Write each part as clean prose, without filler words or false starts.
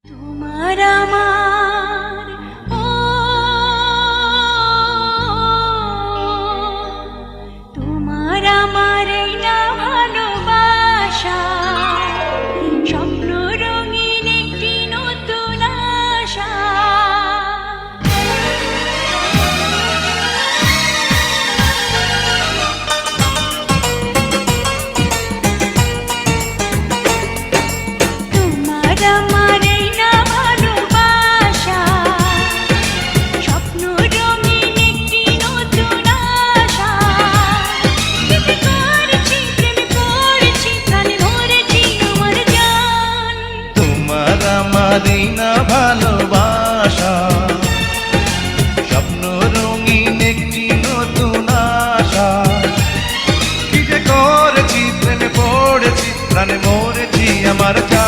তোমার আমার তোমার আমার এই না ভালোবাসা, স্বপ্ন রঙিন একটি নতুন আশা। তোমার আমার এই না ভালোবাসা, স্বপ্ন রঙিন একটি নতুন আশা। প্রেমে পড়েছি, প্রেমে পড়েছি, প্রাণে ভরেছি আমার জান। তোমার আমার এই না ভালোবাসা, স্বপ্ন রঙিন একটি নতুন আশা। কি যে করেছি, প্রেমে পড়েছি, প্রাণে মরেছি আমার জান।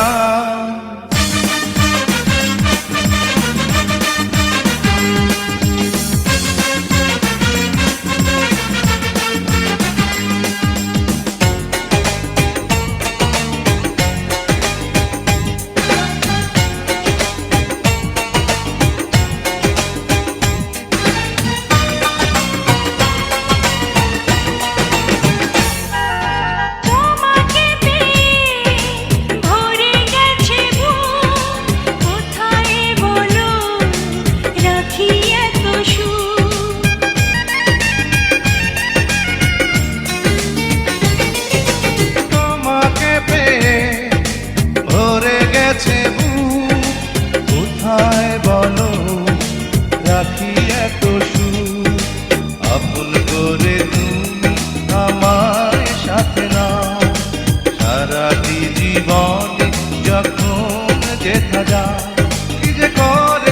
তোমাকে পেয়ে ভরে গেছে বুক, কোথায় বলো রাখি এত সুখ। তোমাকে পেয়ে ভরে গেছে বুক, কোথায় বলো রাখি এত সুখ। আপন করে তুমি আমার সাথে নাও, সারাটি জীবনে যখন যেথা যাও। কি যে করে